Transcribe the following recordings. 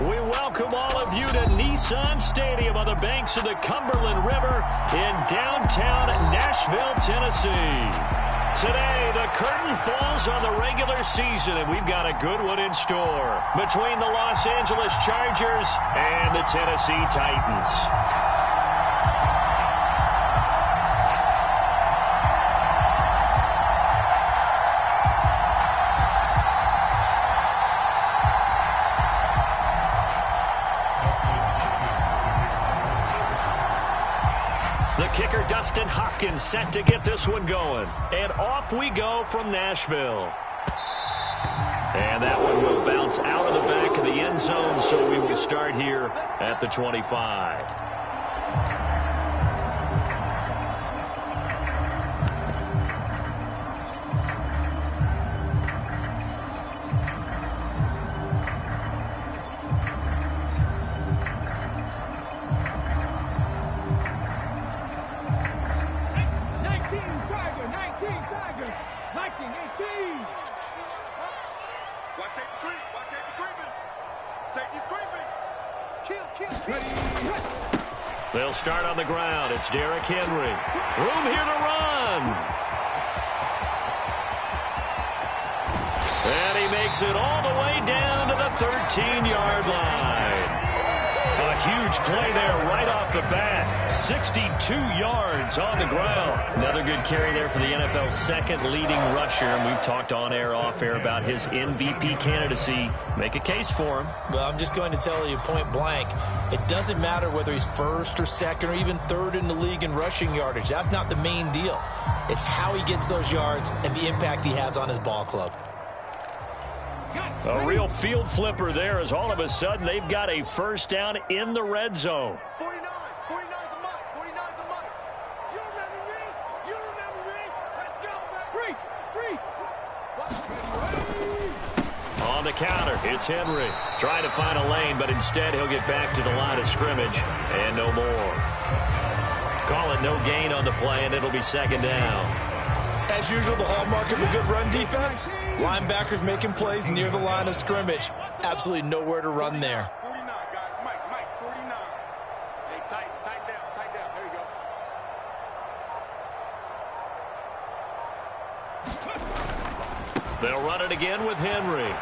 We welcome all of you to Nissan Stadium on the banks of the Cumberland River in downtown Nashville, Tennessee. Today, the curtain falls on the regular season, and we've got a good one in store between the Los Angeles Chargers and the Tennessee Titans. The kicker, Dustin Hopkins, set to get this one going. And off we go from Nashville. And that one will bounce out of the back of the end zone, so we will start here at the 25. They'll start on the ground. It's Derrick Henry. Room here to run. And he makes it all the way down to the 13-yard line. A huge play there right off the bat. 62 yards on the ground. Another good carry there for the NFL's second leading rusher. And we've talked on air, off air about his MVP candidacy. Make a case for him. Well, I'm just going to tell you point blank. It doesn't matter whether he's first or second or even third in the league in rushing yardage. That's not the main deal. It's how he gets those yards and the impact he has on his ball club. A real field flipper there, as all of a sudden they've got a first down in the red zone. 49's a Mike. 49's a Mike. You remember me? You remember me? Let's go, man. On the counter, it's Henry. Trying to find a lane, but instead he'll get back to the line of scrimmage. And no more. Call it no gain on the play, and it'll be second down. As usual, the hallmark of a good run defense, linebackers making plays near the line of scrimmage. Absolutely nowhere to run there. 49, guys. Mike, 49. Hey, tight down. There you go. They'll run it again with Henry.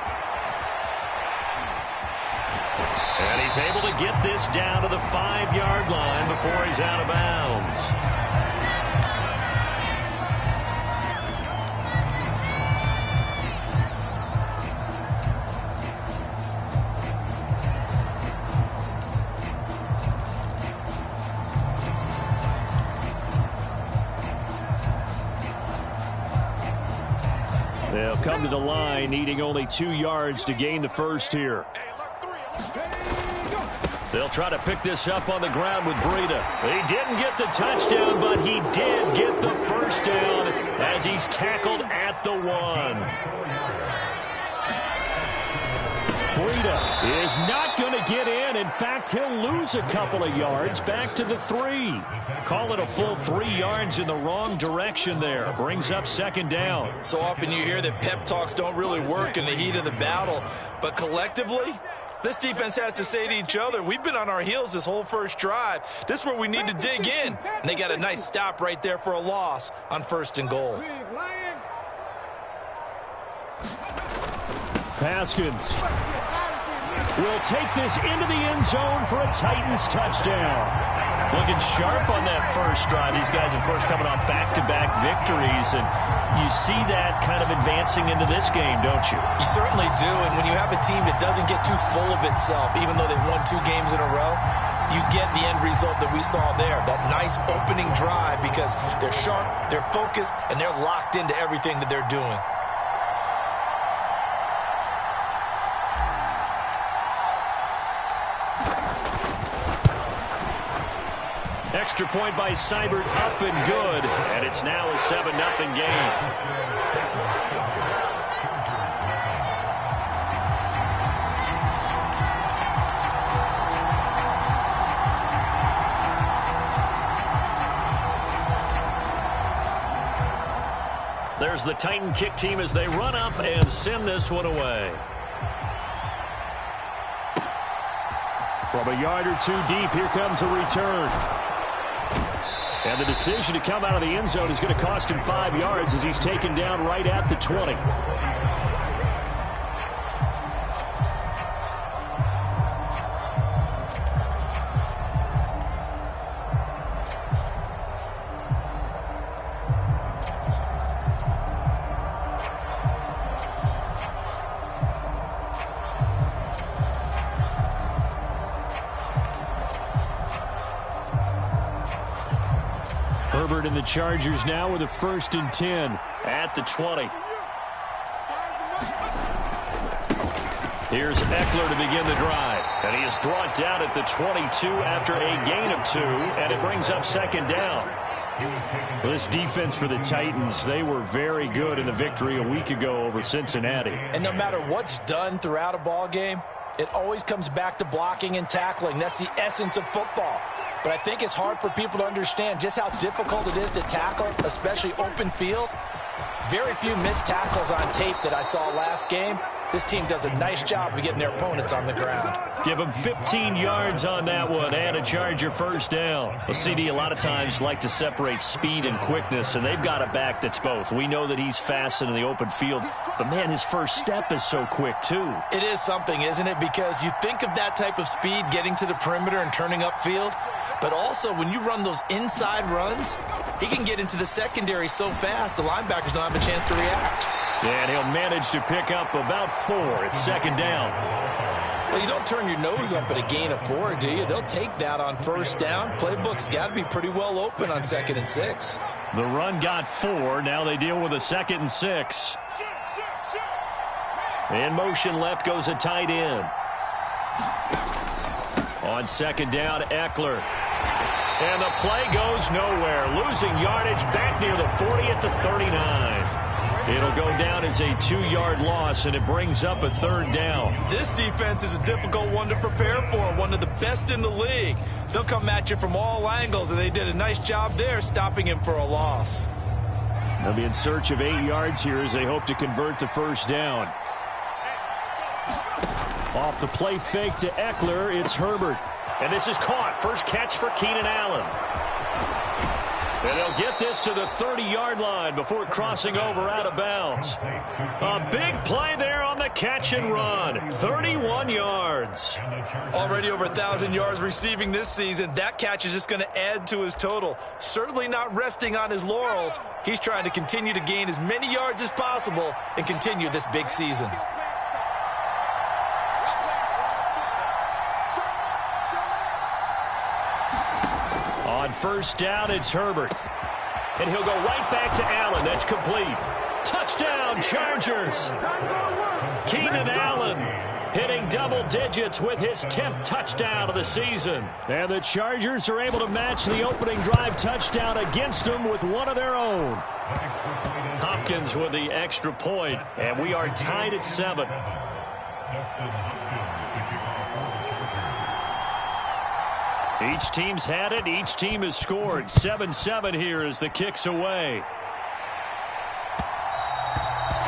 And he's able to get this down to the 5-yard line before he's out of bounds. They'll come to the line, needing only 2 yards to gain the first here. They'll try to pick this up on the ground with Breida. He didn't get the touchdown, but he did get the first down as he's tackled at the 1. Breida is not going to get in. In fact, he'll lose a couple of yards back to the 3. Call it a full 3 yards in the wrong direction there. Brings up second down. So often you hear that pep talks don't really work in the heat of the battle, but collectively, this defense has to say to each other, we've been on our heels this whole first drive. This is where we need to dig in. And they got a nice stop right there for a loss on 1st and goal. Haskins will take this into the end zone for a Titans touchdown. Looking sharp on that first drive. These guys, of course, coming off back-to-back victories, and you see that kind of advancing into this game, don't you? You certainly do, and when you have a team that doesn't get too full of itself, even though they've won 2 games in a row, you get the end result that we saw there, that nice opening drive, because they're sharp, they're focused, and they're locked into everything that they're doing. Extra point by Seibert, up and good, and it's now a 7-0 game. There's the Titan kick team as they run up and send this one away. From a yard or two deep, here comes a return. And the decision to come out of the end zone is going to cost him 5 yards as he's taken down right at the 20. Herbert and the Chargers now with a 1st and 10 at the 20. Here's Eckler to begin the drive. And he is brought down at the 22 after a gain of 2, and it brings up 2nd down. This defense for the Titans, they were very good in the victory a week ago over Cincinnati. And no matter what's done throughout a ball game, it always comes back to blocking and tackling. That's the essence of football. But I think it's hard for people to understand just how difficult it is to tackle, especially open field. Very few missed tackles on tape that I saw last game. This team does a nice job of getting their opponents on the ground. Give them 15 yards on that one and a Charger 1st down. Well, CD, a lot of times like to separate speed and quickness, and they've got a back that's both. We know that he's fast in the open field, but, man, his first step is so quick, too. It is something, isn't it? Because you think of that type of speed getting to the perimeter and turning upfield, but also when you run those inside runs, he can get into the secondary so fast the linebackers don't have a chance to react. And he'll manage to pick up about 4. It's 2nd down. Well, you don't turn your nose up at a gain of 4, do you? They'll take that on 1st down. Playbook's got to be pretty well open on 2nd and 6. The run got 4. Now they deal with a 2nd and 6. In motion left goes a tight end. On 2nd down, Eckler. And the play goes nowhere. Losing yardage back near the 40 at the 39. It'll go down as a 2-yard loss, and it brings up a 3rd down. This defense is a difficult one to prepare for, one of the best in the league. They'll come at you from all angles, and they did a nice job there stopping him for a loss. They'll be in search of 8 yards here as they hope to convert the 1st down. Off the play fake to Eckler, it's Herbert. And this is caught. First catch for Keenan Allen. And they'll get this to the 30-yard line before crossing over out of bounds. A big play there on the catch and run. 31 yards. Already over 1,000 yards receiving this season. That catch is just going to add to his total. Certainly not resting on his laurels. He's trying to continue to gain as many yards as possible and continue this big season. On 1st down, it's Herbert. And he'll go right back to Allen. That's complete. Touchdown, Chargers. Keenan Allen hitting double digits with his 10th touchdown of the season. And the Chargers are able to match the opening drive touchdown against them with one of their own. Hopkins with the extra point, and we are tied at 7. Each team's had it. Each team has scored. 7-7 here as the kick's away.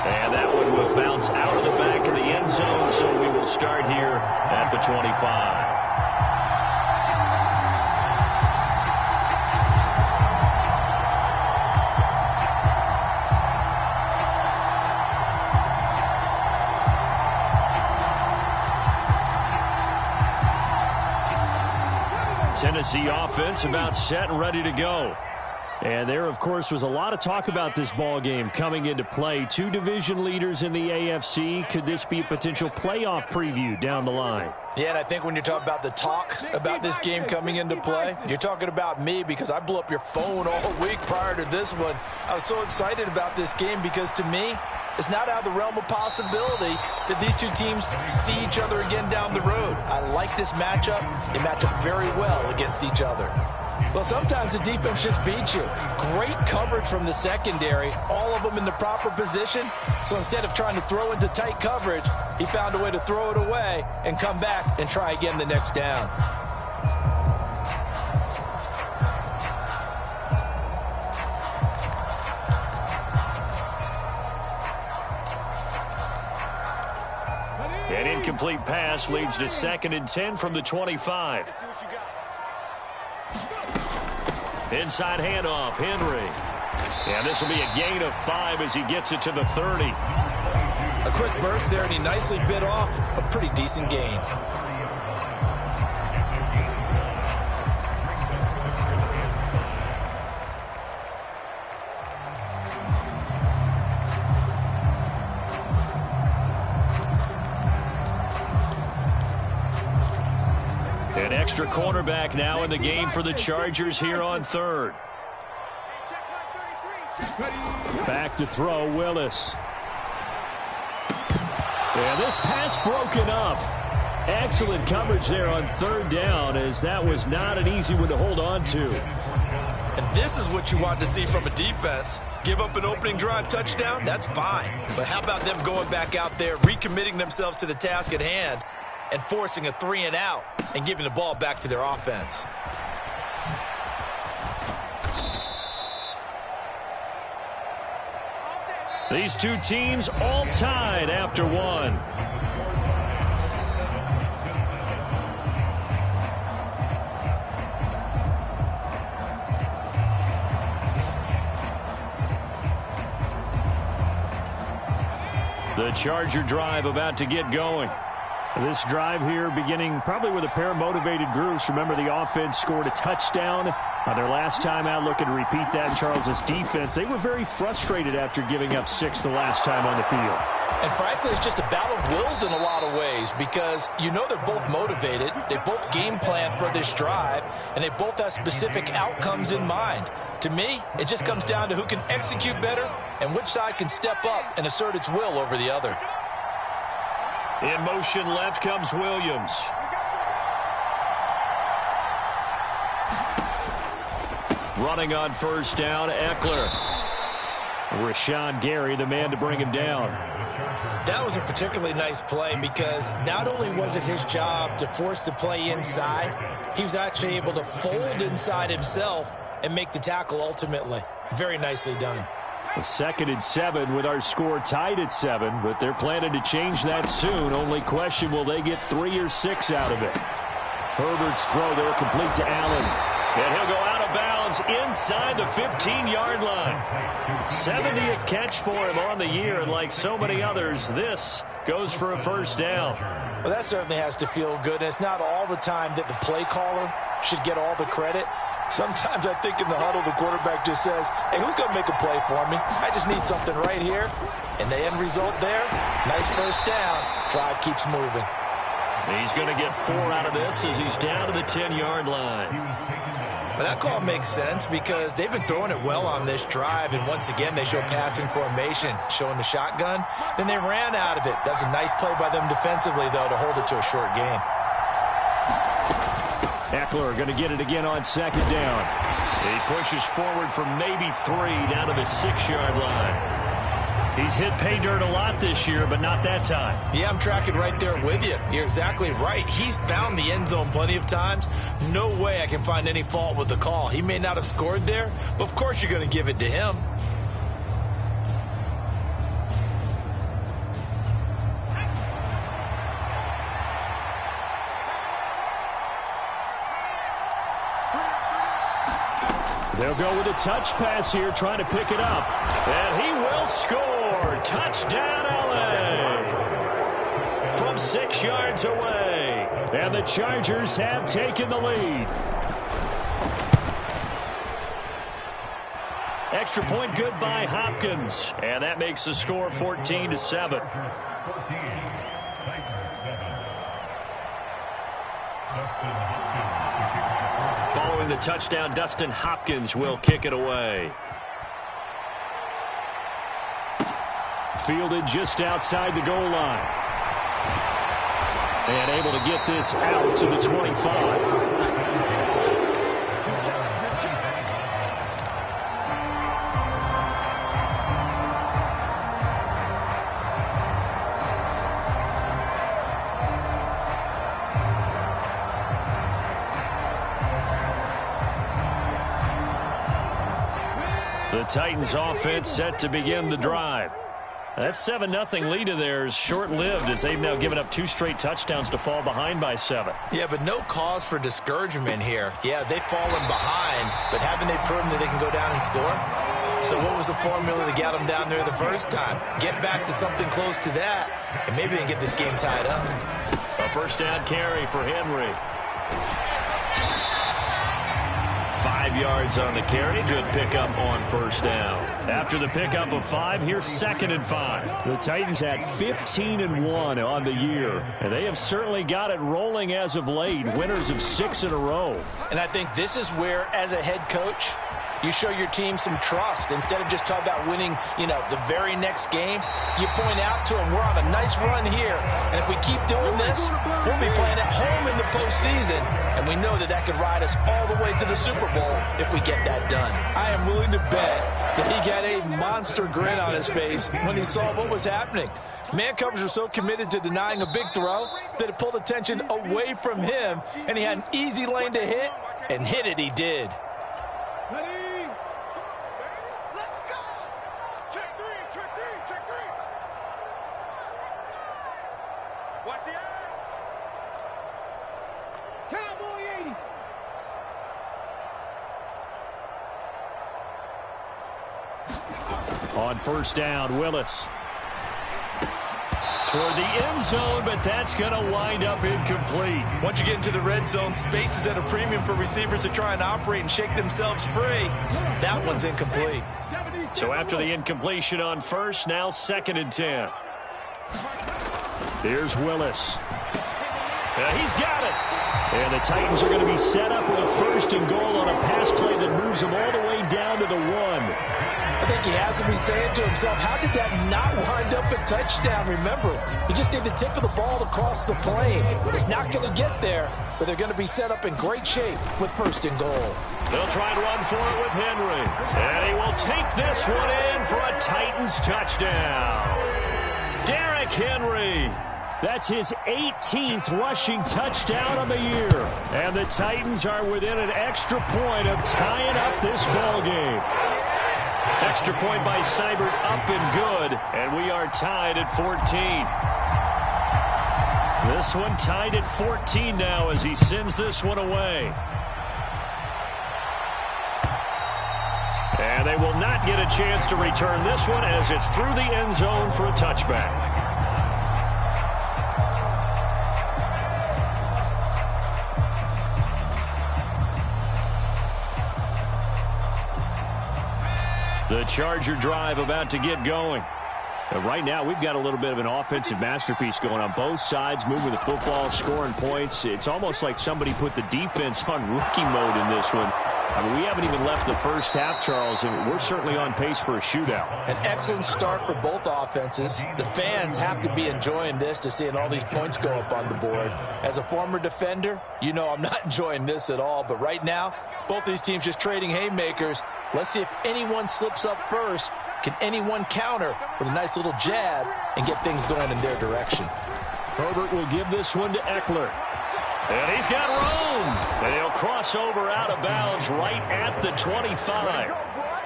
And that one will bounce out of the back of the end zone, so we will start here at the 25. Tennessee offense about set and ready to go. And there, of course, was a lot of talk about this ball game coming into play. 2 division leaders in the AFC. Could this be a potential playoff preview down the line? Yeah, and I think when you talk about the talk about this game coming into play, you're talking about me because I blew up your phone all week prior to this one. I was so excited about this game because, to me, it's not out of the realm of possibility that these two teams see each other again down the road. I like this matchup. They match up very well against each other. Well, sometimes the defense just beats you. Great coverage from the secondary, all of them in the proper position. So instead of trying to throw into tight coverage, he found a way to throw it away and come back and try again the next down. An incomplete pass leads to 2nd and 10 from the 25. See what you got. Inside handoff, Henry. And this will be a gain of 5 as he gets it to the 30. A quick burst there, and he nicely bit off a pretty decent gain. An extra cornerback now in the game for the Chargers here on 3rd. Back to throw, Willis. And this pass broken up. Excellent coverage there on 3rd down, as that was not an easy one to hold on to. And this is what you want to see from a defense. Give up an opening drive touchdown, that's fine. But how about them going back out there, recommitting themselves to the task at hand, and forcing a 3-and-out and giving the ball back to their offense. These two teams all tied after one. The Charger drive about to get going. This drive here beginning probably with a pair of motivated groups. Remember, the offense scored a touchdown on their last time out. Looking to repeat that in Charles' defense. They were very frustrated after giving up 6 the last time on the field. And frankly, it's just a battle of wills in a lot of ways, because you know they're both motivated. They both game plan for this drive, and they both have specific outcomes in mind. To me, it just comes down to who can execute better and which side can step up and assert its will over the other. In motion left comes Williams. Running on 1st down, Eckler. Rashawn Gary, the man to bring him down. That was a particularly nice play, because not only was it his job to force the play inside, he was actually able to fold inside himself and make the tackle ultimately. Very nicely done. A 2nd and 7 with our score tied at 7, but they're planning to change that soon. Only question, will they get 3 or 6 out of it? Herbert's throw there complete to Allen. And he'll go out of bounds inside the 15-yard line. 70th catch for him on the year, and like so many others, this goes for a 1st down. Well, that certainly has to feel good, and it's not all the time that the play caller should get all the credit. Sometimes I think in the huddle, the quarterback just says, hey, who's going to make a play for me? I just need something right here. And the end result there, nice 1st down. Drive keeps moving. He's going to get 4 out of this as he's down to the 10-yard line. But that call makes sense, because they've been throwing it well on this drive, and once again they show passing formation, showing the shotgun. Then they ran out of it. That's a nice play by them defensively, though, to hold it to a short gain. Eckler going to get it again on 2nd down. He pushes forward for maybe 3 down to the 6-yard line. He's hit pay dirt a lot this year, but not that time. Yeah, I'm tracking right there with you. You're exactly right. He's found the end zone plenty of times. No way I can find any fault with the call. He may not have scored there, but of course you're going to give it to him. They'll go with a touch pass here, trying to pick it up. And he will score. Touchdown, LA. From 6 yards away. And the Chargers have taken the lead. Extra point good by Hopkins. And that makes the score 14-7. Following the touchdown, Dustin Hopkins will kick it away. Fielded just outside the goal line. And able to get this out to the 25. The Titans offense set to begin the drive. That 7-0 lead of theirs short-lived as they've now given up 2 straight touchdowns to fall behind by 7. Yeah, but no cause for discouragement here. Yeah, they've fallen behind, but haven't they proven that they can go down and score? So what was the formula that got them down there the first time? Get back to something close to that, and maybe they can get this game tied up. A first down carry for Henry. 5 yards on the carry. Good pickup on first down. After the pickup of 5, here's 2nd and 5. The Titans had 15-1 on the year, and they have certainly got it rolling as of late. Winners of 6 in a row. And I think this is where, as a head coach, you show your team some trust. Instead of just talking about winning, the very next game, you point out to them, we're on a nice run here. And if we keep doing this, we'll be playing at home in the postseason. And we know that that could ride us all the way to the Super Bowl if we get that done. I am willing to bet that he got a monster grin on his face when he saw what was happening. Man coverage was so committed to denying a big throw that it pulled attention away from him, and he had an easy lane to hit, and hit it he did. On first down, Willis. Toward the end zone, but that's going to wind up incomplete. Once you get into the red zone, space is at a premium for receivers to try and operate and shake themselves free. That one's incomplete. So after the incompletion on first, now 2nd and 10. Here's Willis. He's got it. And the Titans are going to be set up with a 1st and goal on a pass play that moves them all the way down to the 1. I think he has to be saying to himself, how did that not wind up a touchdown? Remember, he just need the tip of the ball to cross the plane. It's not going to get there, but they're going to be set up in great shape with 1st and goal. They'll try and run for it with Henry. And he will take this one in for a Titans touchdown. Derrick Henry. That's his 18th rushing touchdown of the year. And the Titans are within an extra point of tying up this ball game. Extra point by Seibert, up and good. And we are tied at 14. This one tied at 14 now as he sends this one away. And they will not get a chance to return this one as it's through the end zone for a touchback. The Charger drive about to get going. Right now, we've got a little bit of an offensive masterpiece going on both sides, moving the football, scoring points. It's almost like somebody put the defense on rookie mode in this one. I mean, we haven't even left the first half, Charles, and we're certainly on pace for a shootout. An excellent start for both offenses. The fans have to be enjoying this to seeing all these points go up on the board. As a former defender, you know I'm not enjoying this at all. But right now, both these teams just trading haymakers. Let's see if anyone slips up first. Can anyone counter with a nice little jab and get things going in their direction? Herbert will give this one to Eckler. And he's got room. And he'll cross over out of bounds right at the 25.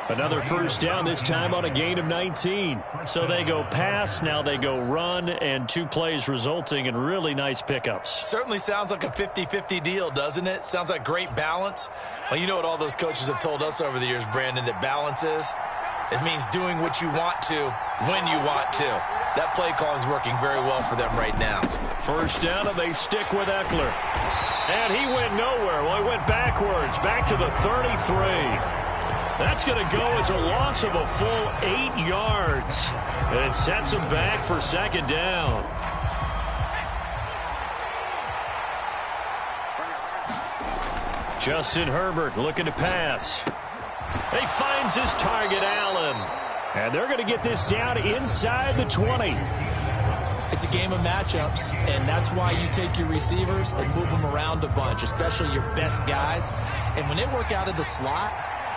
Another first down, this time on a gain of 19. So they go pass, now they go run, and 2 plays resulting in really nice pickups. Certainly sounds like a 50-50 deal, doesn't it? Sounds like great balance. Well, you know what all those coaches have told us over the years, Brandon, that balance is? It means doing what you want to when you want to. That play calling is working very well for them right now. First down, and they stick with Eckler. And he went nowhere. Well, he went backwards, back to the 33. That's going to go as a loss of a full 8 yards. And it sets him back for 2nd down. Justin Herbert looking to pass. He finds his target, Allen. And they're going to get this down inside the 20. It's a game of matchups, and that's why you take your receivers and move them around a bunch, especially your best guys. And when they work out of the slot,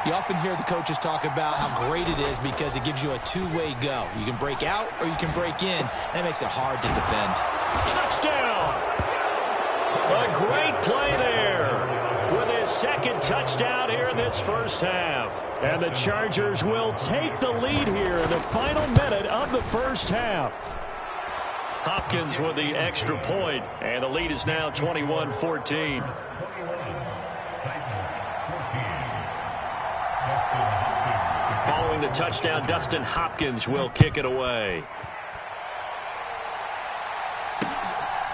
you often hear the coaches talk about how great it is because it gives you a two-way go. You can break out or you can break in, and it makes it hard to defend. Touchdown! A great play there. With his second touchdown here in this first half. And the Chargers will take the lead here in the final minute of the first half. Hopkins with the extra point, and the lead is now 21-14. Following the touchdown, Dustin Hopkins will kick it away.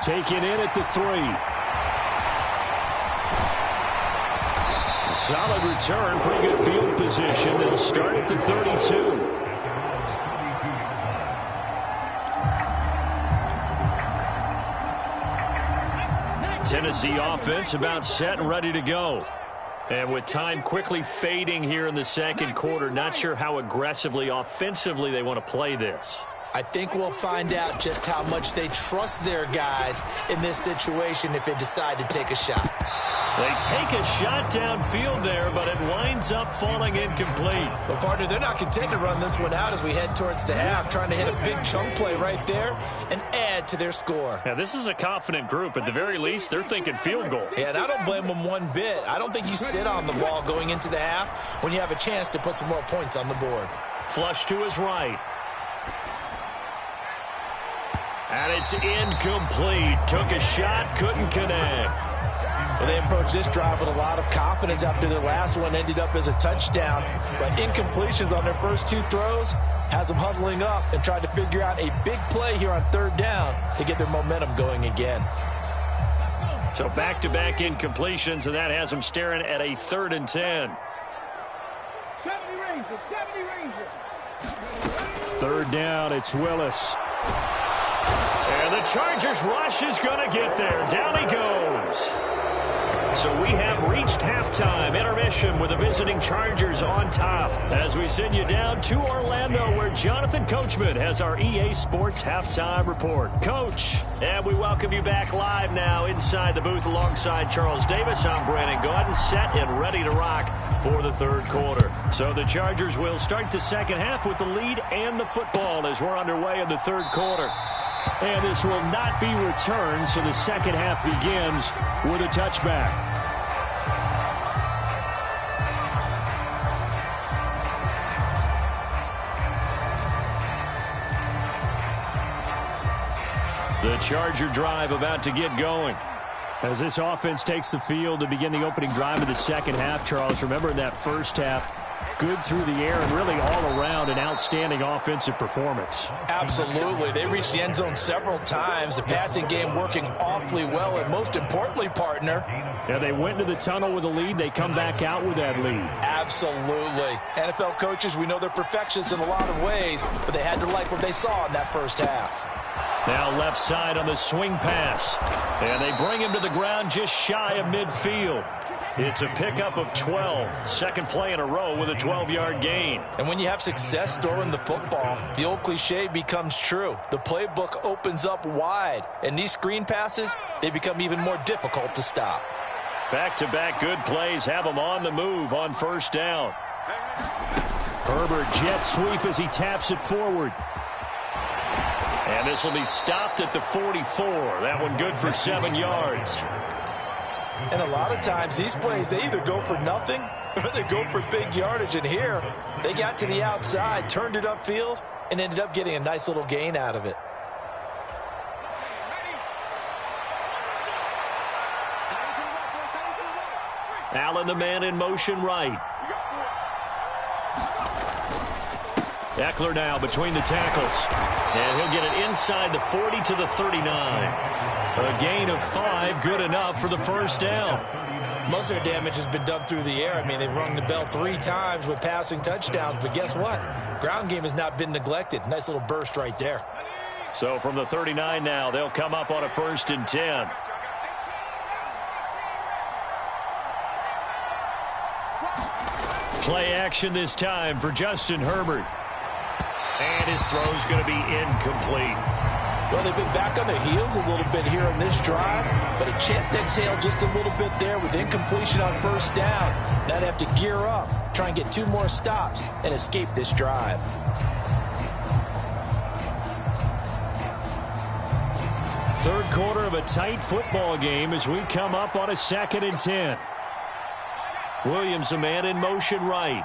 Taken in at the 3. Solid return, pretty good field position. They'll start at the 32. Tennessee offense about set and ready to go. And with time quickly fading here in the second quarter, not sure how aggressively, offensively they want to play this. I think we'll find out just how much they trust their guys in this situation if they decide to take a shot. They take a shot downfield there, but it winds up falling incomplete. Well, partner, they're not content to run this one out as we head towards the half, trying to hit a big chunk play right there and add to their score. Yeah, this is a confident group. At the very least, they're thinking field goal. Yeah, and I don't blame them one bit. I don't think you sit on the ball going into the half when you have a chance to put some more points on the board. Flush to his right. And it's incomplete. Took a shot, couldn't connect. Well, they approached this drive with a lot of confidence after their last one ended up as a touchdown. But incompletions on their first 2 throws has them huddling up and trying to figure out a big play here on third down to get their momentum going again. So back-to-back incompletions, and that has them staring at a 3rd and 10. 70 Rangers, 70 Rangers. Third down, it's Willis. And the Chargers rush is going to get there. Down he goes. So we have reached halftime. Intermission with the visiting Chargers on top as we send you down to Orlando where Jonathan Coachman has our EA Sports Halftime Report. Coach, and we welcome you back live now inside the booth alongside Charles Davis. I'm Brandon Gaudin, set and ready to rock for the third quarter. So the Chargers will start the second half with the lead and the football as we're underway in the third quarter. And this will not be returned, so the second half begins with a touchback. The Charger drive about to get going. As this offense takes the field to begin the opening drive of the second half, Charles, remember in that first half, good through the air and really all around an outstanding offensive performance. Absolutely. They reached the end zone several times. The passing game working awfully well, and most importantly, partner. Yeah, they went into the tunnel with a lead. They come back out with that lead. Absolutely. NFL coaches, we know they're perfectionists in a lot of ways, but they had to like what they saw in that first half. Now left side on the swing pass. And they bring him to the ground just shy of midfield. It's a pickup of 12. Second play in a row with a 12-yard gain. And when you have success throwing the football, the old cliche becomes true. The playbook opens up wide. And these screen passes, they become even more difficult to stop. Back-to-back good plays have them on the move on first down. Herbert jet sweep as he taps it forward. And this will be stopped at the 44. That one good for 7 yards. And a lot of times these plays, they either go for nothing or they go for big yardage. And here, they got to the outside, turned it upfield, and ended up getting a nice little gain out of it. Allen, the man in motion right. Eckler now between the tackles. And he'll get it inside the 40 to the 39. A gain of 5, good enough for the first down. Most of their damage has been done through the air. I mean, they've rung the bell 3 times with passing touchdowns. But guess what? Ground game has not been neglected. Nice little burst right there. So from the 39 now, they'll come up on a 1st and 10. Play action this time for Justin Herbert. And his throw's going to be incomplete. Well, they've been back on their heels a little bit here on this drive, but a chance to exhale just a little bit there with incompletion on first down. Now they have to gear up, try and get 2 more stops, and escape this drive. Third quarter of a tight football game as we come up on a 2nd and 10. Williams, a man in motion right.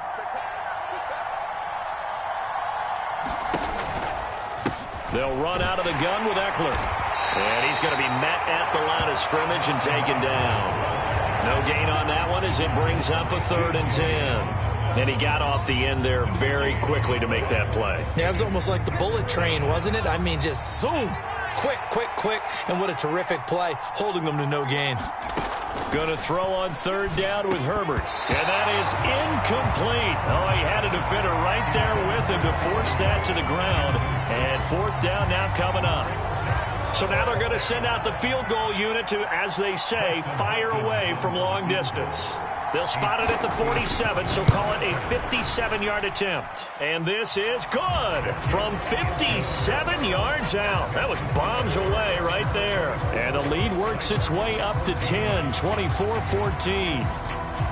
They'll run out of the gun with Eckler. And he's going to be met at the line of scrimmage and taken down. No gain on that one as it brings up a 3rd and 10. And he got off the end there very quickly to make that play. Yeah, it was almost like the bullet train, wasn't it? I mean, just zoom. Quick, quick, quick. And what a terrific play, holding them to no gain. Going to throw on 3rd down with Herbert. And that is incomplete. Oh, he had a defender right there with him to force that to the ground. And 4th down now coming up. So now they're going to send out the field goal unit to, as they say, fire away from long distance. They'll spot it at the 47, so call it a 57-yard attempt. And this is good from 57 yards out. That was bombs away right there. And the lead works its way up to 10, 24-14.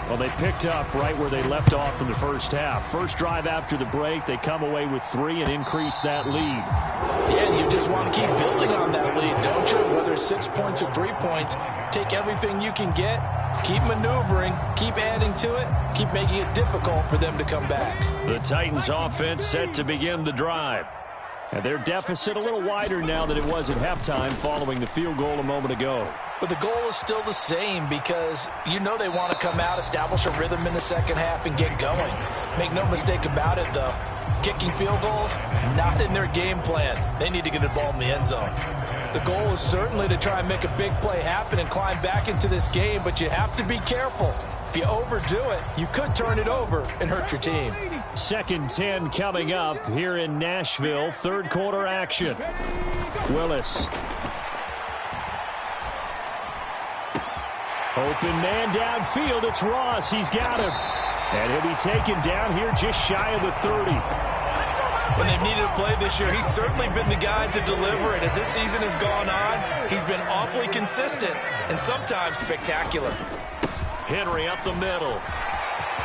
Well, they picked up right where they left off in the first half. First drive after the break, they come away with 3 and increase that lead. Yeah, you just want to keep building on that lead, don't you? Whether it's 6 points or 3 points, take everything you can get, keep maneuvering, keep adding to it, keep making it difficult for them to come back. The Titans offense set to begin the drive. And their deficit a little wider now than it was at halftime following the field goal a moment ago. But the goal is still the same because you know they want to come out, establish a rhythm in the second half, and get going. Make no mistake about it, though. Kicking field goals, not in their game plan. They need to get the ball in the end zone. The goal is certainly to try and make a big play happen and climb back into this game, but you have to be careful. If you overdo it, you could turn it over and hurt your team. 2nd 10 coming up here in Nashville. 3rd quarter action. Willis. Open man downfield. It's Ross. He's got him. And he'll be taken down here just shy of the 30. When they've needed a play this year, he's certainly been the guy to deliver it. As this season has gone on, he's been awfully consistent and sometimes spectacular. Henry up the middle.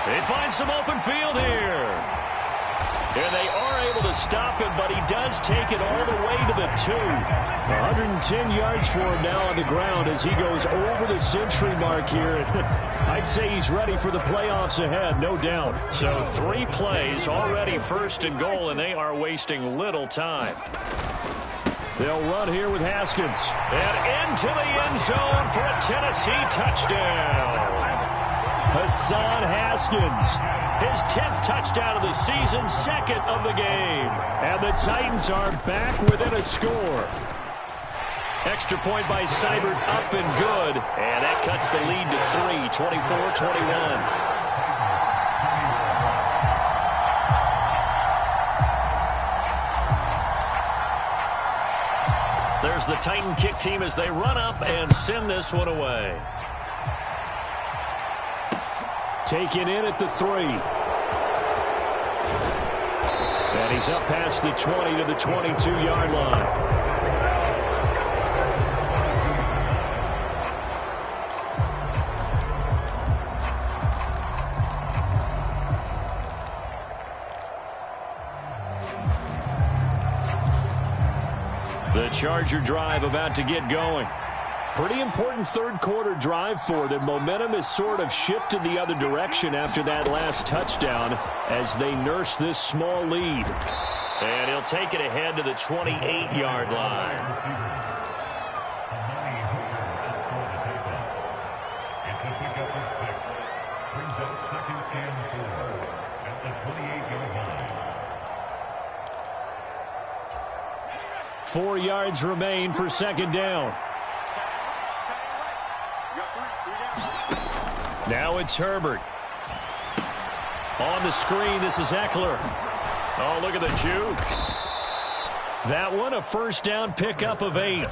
They find some open field here. And they are able to stop him, but he does take it all the way to the 2. 110 yards for him now on the ground as he goes over the century mark here. I'd say he's ready for the playoffs ahead, no doubt. So 3 plays already 1st and goal, and they are wasting little time. They'll run here with Haskins. And into the end zone for a Tennessee touchdown. Hassan Haskins, his 10th touchdown of the season, 2nd of the game. And the Titans are back within a score. Extra point by Seibert, up and good. And that cuts the lead to 3, 24-21. There's the Titan kick team as they run up and send this one away. Taken in at the 3. And he's up past the 20 to the 22-yard line. The Charger drive about to get going. Pretty important 3rd quarter drive for them. Momentum has sort of shifted the other direction after that last touchdown as they nurse this small lead. And he'll take it ahead to the 28-yard line. Brings up 2nd and 4 at the 28-yard line. 4 yards remain for 2nd down. Now it's Herbert. On the screen, this is Eckler. Oh, look at the juke. That one, a 1st down pickup of 8.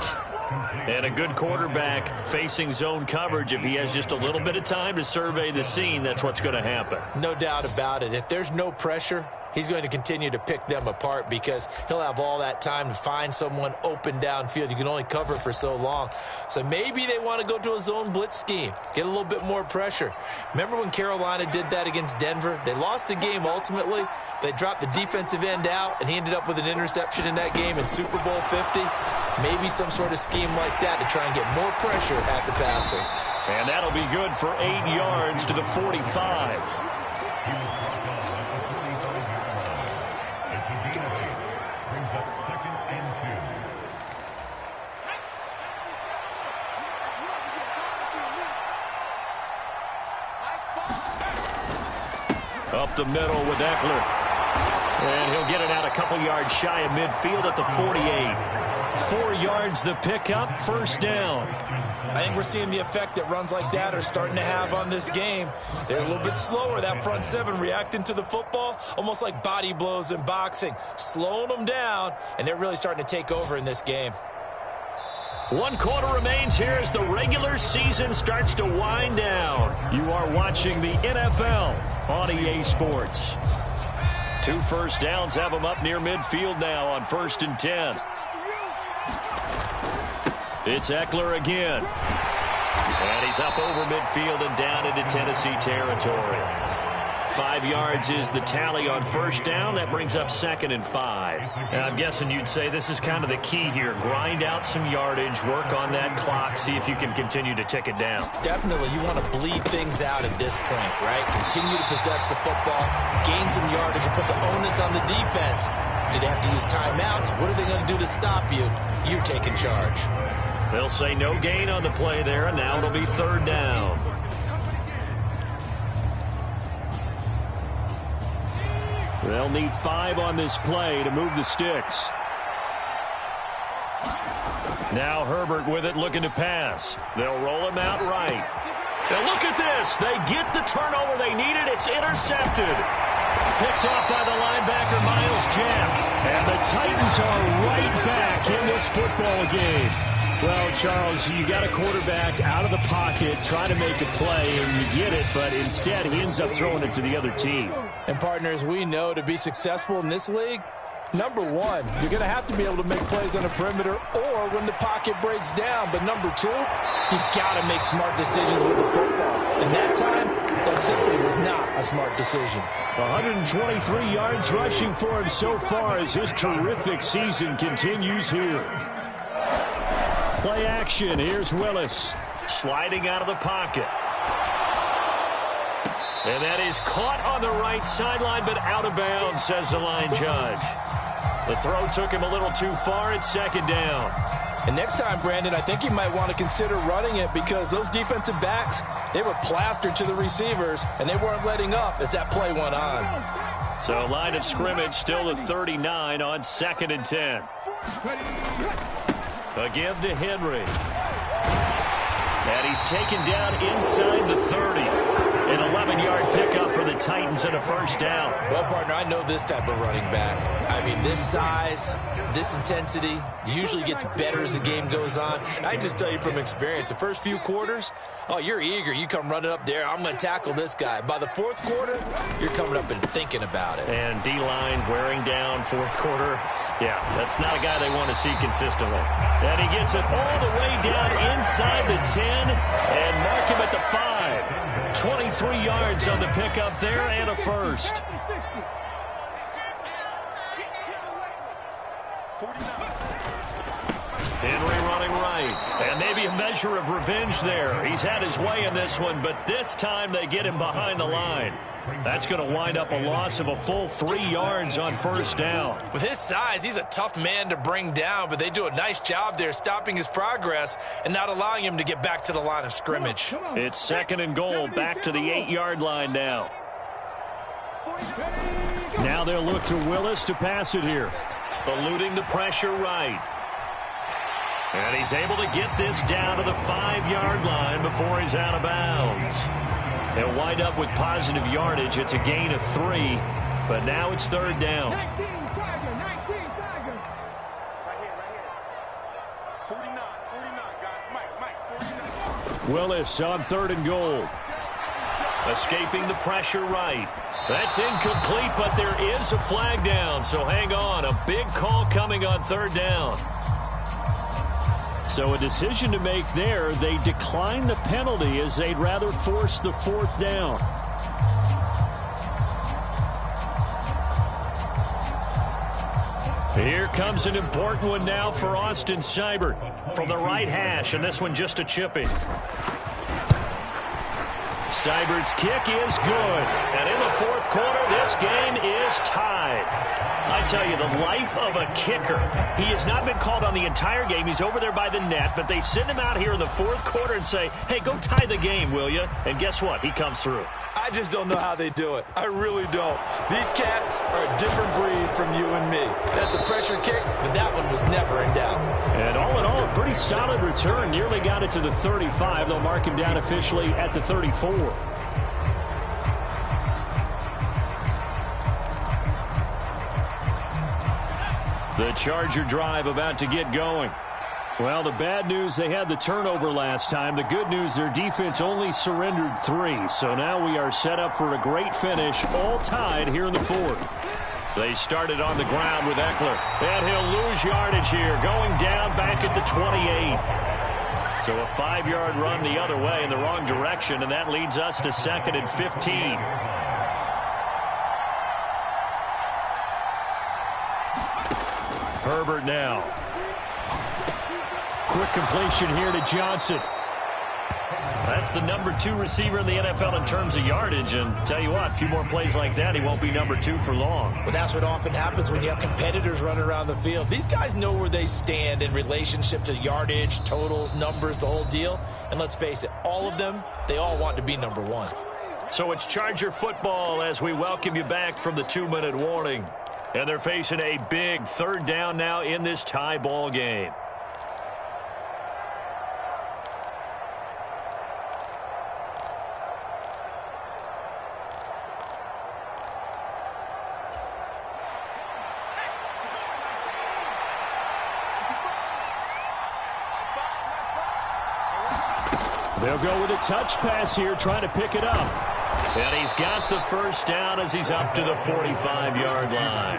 And a good quarterback facing zone coverage. If he has just a little bit of time to survey the scene, that's what's going to happen. No doubt about it. If there's no pressure, he's going to continue to pick them apart because he'll have all that time to find someone open downfield. You can only cover for so long. So maybe they want to go to a zone blitz scheme, get a little bit more pressure. Remember when Carolina did that against Denver? They lost the game ultimately. They dropped the defensive end out, and he ended up with an interception in that game in Super Bowl 50. Maybe some sort of scheme like that to try and get more pressure at the passer. And that'll be good for 8 yards to the 45. Up the middle with Eckler. And he'll get it out a couple yards shy of midfield at the 48. 4 yards the pickup, first down. I think we're seeing the effect that runs like that are starting to have on this game. They're a little bit slower, that front seven, reacting to the football, almost like body blows in boxing, slowing them down, and they're really starting to take over in this game. 1 quarter remains here as the regular season starts to wind down. You are watching the NFL on EA Sports. 2 first downs have them up near midfield now on 1st and 10. It's Eckler again. And he's up over midfield and down into Tennessee territory. 5 yards is the tally on first down. That brings up 2nd and 5. And I'm guessing you'd say this is kind of the key here. Grind out some yardage, work on that clock, see if you can continue to tick it down. Definitely, you want to bleed things out at this point, right? Continue to possess the football, gain some yardage, and put the onus on the defense. Do they have to use timeouts? What are they going to do to stop you? You're taking charge. They'll say no gain on the play there, and now it'll be 3rd down. They'll need 5 on this play to move the sticks. Now Herbert with it, looking to pass. They'll roll him out right. Now look at this. They get the turnover they needed. It's intercepted. Picked off by the linebacker, Myles Jack. And the Titans are right back in this football game. Well, Charles, you got a quarterback out of the pocket trying to make a play, and you get it, but instead he ends up throwing it to the other team. And partners, we know to be successful in this league, number one, you're going to have to be able to make plays on the perimeter or when the pocket breaks down. But number two, you've got to make smart decisions with the football. And that time, that simply was not a smart decision. 123 yards rushing for him so far as his terrific season continues here. Play action. Here's Willis. Sliding out of the pocket. And that is caught on the right sideline, but out of bounds, says the line judge. The throw took him a little too far. It's 2nd down. And next time, Brandon, I think you might want to consider running it because those defensive backs, they were plastered to the receivers, and they weren't letting up as that play went on. So line of scrimmage still the 39 on 2nd and 10. A give to Henry. And he's taken down inside the 30. An 11-yard pickup for the Titans and a first down. Well, partner, I know this type of running back. I mean, this size, this intensity usually gets better as the game goes on. And I just tell you from experience, the first few quarters, oh, you're eager. You come running up there. I'm going to tackle this guy. By the 4th quarter, you're coming up and thinking about it. And D-line wearing down 4th quarter. Yeah, that's not a guy they want to see consistently. And he gets it all the way down inside the 10 and mark him at the 5. 23 yards on the pickup there and a first. Henry running right. And maybe a measure of revenge there. He's had his way in this one, but this time they get him behind the line. That's going to wind up a loss of a full 3 yards on first down. With his size, he's a tough man to bring down, but they do a nice job there stopping his progress and not allowing him to get back to the line of scrimmage. It's 2nd and goal, back to the 8-yard line now. Now they'll look to Willis to pass it here. Eluding the pressure right. And he's able to get this down to the 5-yard line before he's out of bounds. He'll wind up with positive yardage. It's a gain of 3, but now it's 3rd down. 49, guys. Mike, 49. Willis on 3rd and goal. Escaping the pressure right. That's incomplete, but there is a flag down, so hang on. A big call coming on 3rd down. So a decision to make there. They decline the penalty as they'd rather force the 4th down. Here comes an important one now for Austin Seibert from the right hash, and this one just a chipping. Seibert's kick is good. And in the fourth quarter, this game is tied. I tell you, the life of a kicker. He has not been called on the entire game. He's over there by the net, but they send him out here in the fourth quarter and say, hey, go tie the game, will you? And guess what? He comes through. I just don't know how they do it. I really don't. These cats are a different breed from you and me. That's a pressure kick, but that one was never in doubt. And all in all, a pretty solid return. Nearly got it to the 35. They'll mark him down officially at the 34. The Charger drive about to get going. Well, the bad news, they had the turnover last time. The good news, their defense only surrendered 3. So now we are set up for a great finish, all tied here in the fourth. They started on the ground with Eckler. And he'll lose yardage here, going down back at the 28. So a 5-yard run the other way in the wrong direction, and that leads us to 2nd and 15. Herbert now. Quick completion here to Johnson. That's the number 2 receiver in the NFL in terms of yardage. And tell you what, a few more plays like that, he won't be number 2 for long. But that's what often happens when you have competitors running around the field. These guys know where they stand in relationship to yardage, totals, numbers, the whole deal. And let's face it, all of them, they all want to be number 1. So it's Charger football as we welcome you back from the 2-minute warning. And they're facing a big 3rd down now in this tie ball game. They'll go with a touch pass here, trying to pick it up. And he's got the first down as he's up to the 45-yard line.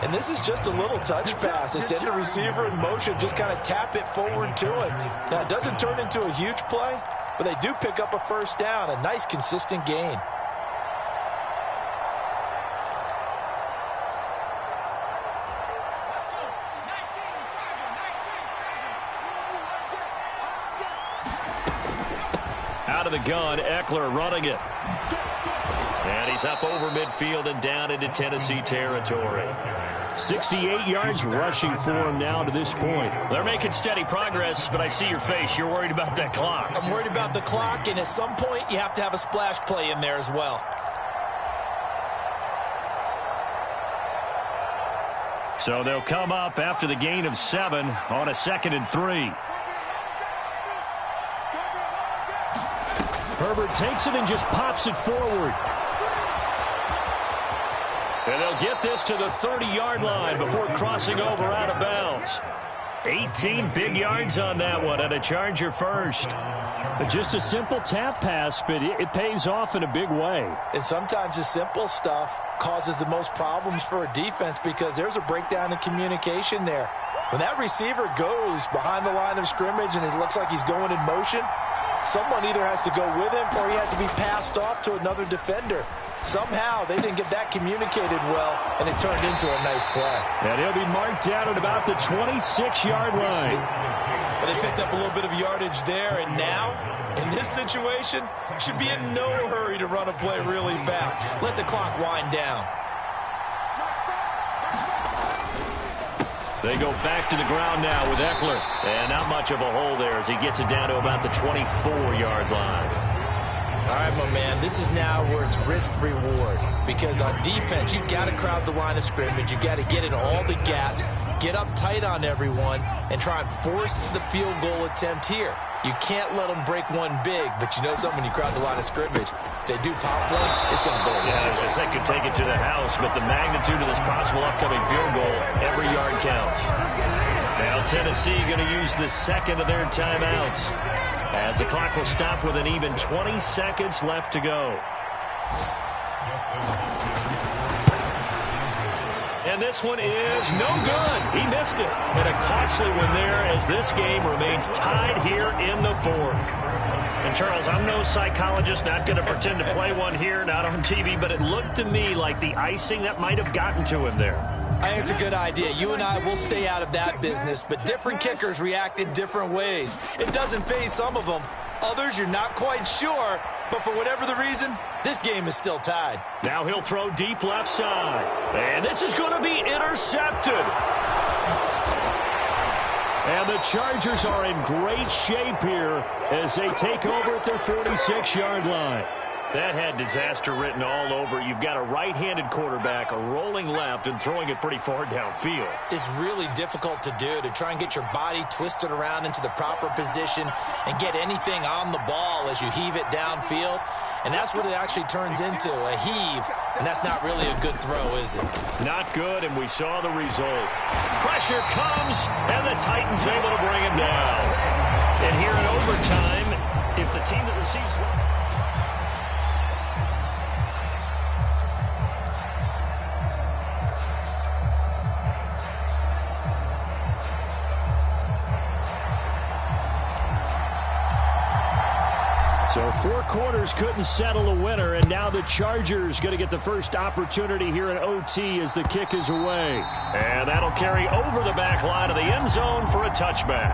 And this is just a little touch pass. They send the receiver in motion, just kind of tap it forward to him. Now, it doesn't turn into a huge play, but they do pick up a first down, a nice, consistent gain. Out of the gun, Eckler running it. And he's up over midfield and down into Tennessee territory. 68 yards rushing for him now to this point. They're making steady progress, but I see your face. You're worried about that clock. I'm worried about the clock, and at some point, you have to have a splash play in there as well. So they'll come up after the gain of 7 on a 2nd and 3. Herbert takes it and just pops it forward. And they'll get this to the 30-yard line before crossing over out of bounds. 18 big yards on that one, and a Charger first. Just a simple tap pass, but it pays off in a big way. And sometimes the simple stuff causes the most problems for a defense because there's a breakdown in communication there. When that receiver goes behind the line of scrimmage and it looks like he's going in motion, someone either has to go with him or he has to be passed off to another defender. Somehow they didn't get that communicated well, and it turned into a nice play. And he'll be marked down at about the 26-yard line. But they picked up a little bit of yardage there, and now, in this situation, should be in no hurry to run a play really fast. Let the clock wind down. They go back to the ground now with Eckler. And not much of a hole there as he gets it down to about the 24-yard line. All right, my man, this is now where it's risk-reward. Because on defense, you've got to crowd the line of scrimmage. You've got to get in all the gaps, get up tight on everyone, and try and force the field goal attempt here. You can't let them break one big, but you know something, when you crowd the line of scrimmage, if they do pop one, it's going to go. Yeah, as I said, could take it to the house, but the magnitude of this possible upcoming field goal, every yard counts. Now Tennessee going to use the second of their timeouts, as the clock will stop with an even 20 seconds left to go. And this one is no good. He missed it. And a costly one there as this game remains tied here in the fourth. And, Charles, I'm no psychologist, not going to pretend to play one here, not on TV, but it looked to me like the icing that might have gotten to him there. I think it's a good idea. You and I will stay out of that business, but different kickers react in different ways. It doesn't faze some of them. Others, you're not quite sure, but for whatever the reason, this game is still tied. Now he'll throw deep left side. And this is going to be intercepted. And the Chargers are in great shape here as they take over at their 46-yard line. That had disaster written all over. You've got a right-handed quarterback, a rolling left, and throwing it pretty far downfield. It's really difficult to do, to try and get your body twisted around into the proper position and get anything on the ball as you heave it downfield. And that's what it actually turns into, a heave. And that's not really a good throw, is it? Not good, and we saw the result. Pressure comes, and the Titans able to bring him down. And here in overtime, if the team that receives... So 4 quarters couldn't settle a winner, and now the Chargers going to get the first opportunity here in OT as the kick is away. And that'll carry over the back line of the end zone for a touchback.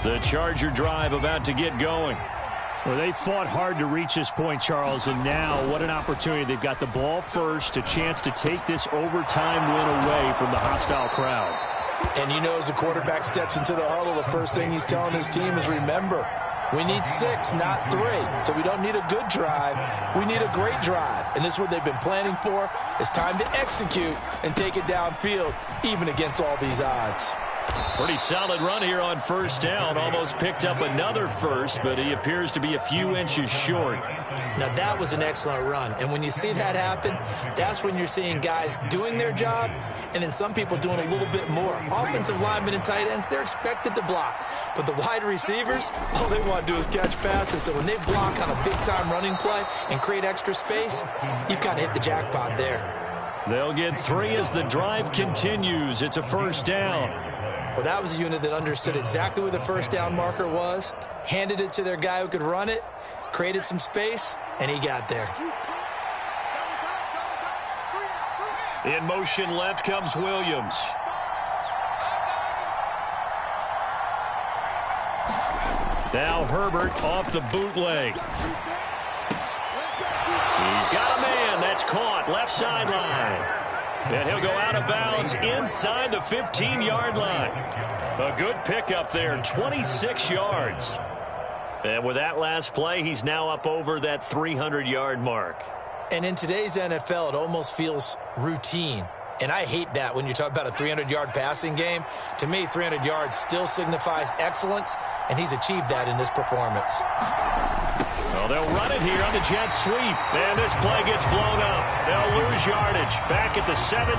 The Charger drive about to get going. Well, they fought hard to reach this point, Charles, and now what an opportunity. They've got the ball first, a chance to take this overtime win away from the hostile crowd. And you know, as the quarterback steps into the huddle, the first thing he's telling his team is, remember, we need 6, not 3. So we don't need a good drive. We need a great drive. And this is what they've been planning for. It's time to execute and take it downfield, even against all these odds. Pretty solid run here on first down. Almost picked up another first, but he appears to be a few inches short. Now, that was an excellent run. And when you see that happen, that's when you're seeing guys doing their job and then some people doing a little bit more. Offensive linemen and tight ends, they're expected to block. But the wide receivers, all they want to do is catch passes. So when they block on a big-time running play and create extra space, you've kind of hit the jackpot there. They'll get 3 as the drive continues. It's a first down. Well, that was a unit that understood exactly where the first down marker was, handed it to their guy who could run it, created some space, and he got there. In motion left comes Williams. Now Herbert off the bootleg. He's got a man. That's caught. Left sideline. And he'll go out of bounds inside the 15-yard line. A good pickup there, 26 yards. And with that last play, he's now up over that 300-yard mark. And in today's NFL, it almost feels routine. And I hate that when you talk about a 300-yard passing game. To me, 300 yards still signifies excellence, and he's achieved that in this performance. Well, they'll run it here on the jet sweep. And this play gets blown up. They'll lose yardage back at the 17.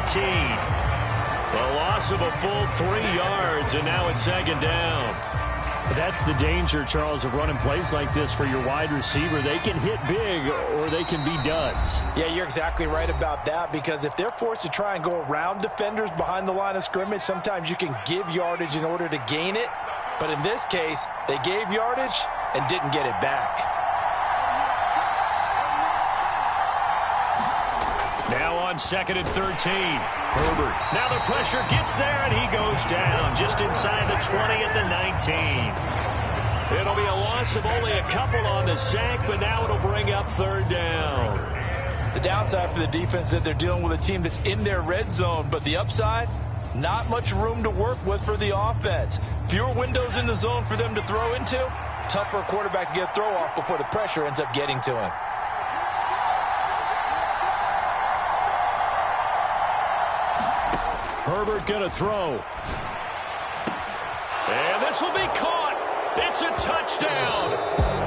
The loss of a full 3 yards, and now it's second down. That's the danger, Charles, of running plays like this for your wide receiver. They can hit big or they can be duds. Yeah, you're exactly right about that, because if they're forced to try and go around defenders behind the line of scrimmage, sometimes you can give yardage in order to gain it. But in this case, they gave yardage and didn't get it back. Now on 2nd and 13. Herbert. Now the pressure gets there, and he goes down just inside the 20 at the 19. It'll be a loss of only a couple on the sack, but now it'll bring up 3rd down. The downside for the defense is that they're dealing with a team that's in their red zone, but the upside, not much room to work with for the offense. Fewer windows in the zone for them to throw into. Tough for a quarterback to get a throw off before the pressure ends up getting to him. Herbert going to throw. And this will be caught. It's a touchdown.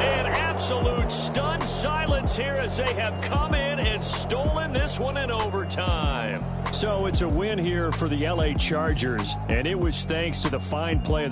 An absolute stunned silence here as they have come in and stolen this one in overtime. So it's a win here for the LA Chargers, and it was thanks to the fine play of their